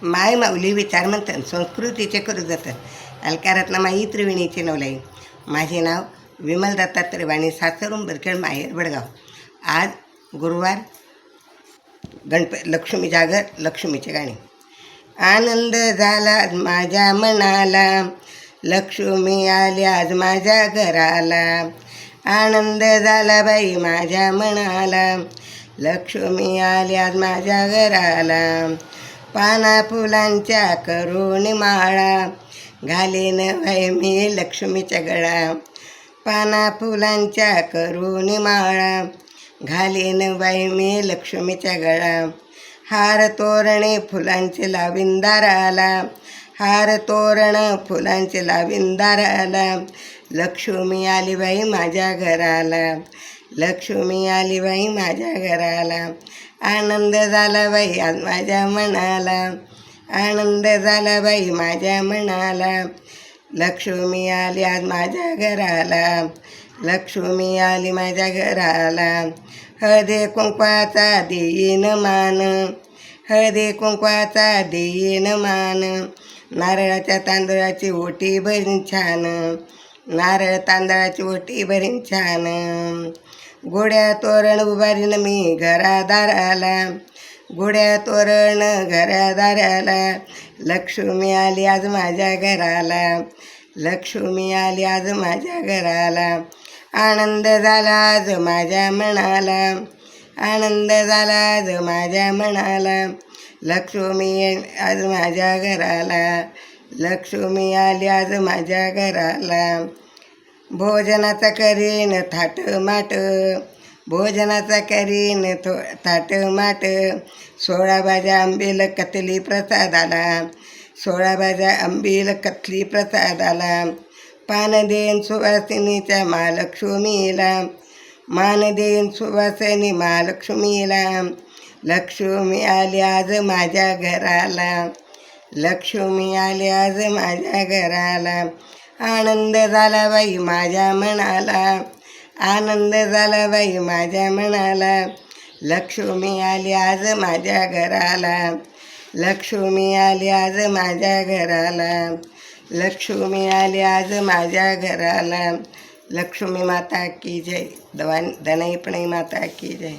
माय माऊली विचार म्हणतात संस्कृतीचे करू जातात अलकारातला माई त्रिवेणीचे नवलाई. माझे नाव विमल दत्तात्रय वाणी, सासर उंबरखेड, माहेर बडगाव. आज गुरुवार, लक्ष्मी जागर, लक्ष्मीचे गाणे. आनंद झाला आज माझ्या मनाला, लक्ष्मी आली आज माझ्या घराला. आनंद झाला बाई माझ्या मनाला, लक्ष्मी आली आज माझ्या घराला. पाना फुलांच्या करून माळा, घालेन बाई मी लक्ष्मीच्या गळा. पाना फुलांच्या करून माळा, घालेन बाई मी लक्ष्मीच्या गळा. हार तोरणे फुलांचे लावीन दाराला, हार तोरण फुलांचे लावीन दाराला. लक्ष्मी आली बाई माझ्या घराला, लक्ष्मी आली बाई माझ्या घराला. आनंद झाला बाई आज माझ्या मनाला, आनंद झाला बाई माझ्या मनाला. लक्ष्मी आली आज माझ्या घराला, लक्ष्मी आली माझ्या घराला. हळदी कुंकवाचा देईन मान, हळदी कुंकवाचा देईन मान. नारळाच्या तांदळाची ओटी भरीन छान, नारळ तांदळाची ओटी भरीन छान. गोड्या तोरण उभारीन मी घरादाराला, गोड्या तोरण घरादाराला. लक्ष्मी आली आज माझ्या घराला, लक्ष्मी आली आज माझ्या घराला. आनंद झाला आज माझ्या मनाला, आनंद झाला आज माझ्या मनाला. लक्ष्मी आज माझ्या घराला, लक्ष्मी आली आज माझ्या घराला. भोजनाचा करीन थाट माट, भोजनाचा करीन थाट माट. 16 भाज्या आंबील कथली प्रसादाला, 16 भाज्या आंबील कथली प्रसादाला. पान देईन सुवासिनीच्या महालक्ष्मीला, मान देईन सुवासिनी महालक्ष्मीला. लक्ष्मी आली आज माझ्या घराला, लक्ष्मी आली आज माझ्या घराला. आनंद झाला बाई माझ्या मनाला, आनंद झाला बाई माझ्या मनाला. लक्ष्मी आली आज माझ्या घराला, लक्ष्मी आली आज माझ्या घराला. लक्ष्मी आली आज माझ्या घराला. लक्ष्मी माता की जय, दनाई पणाई माता की जय.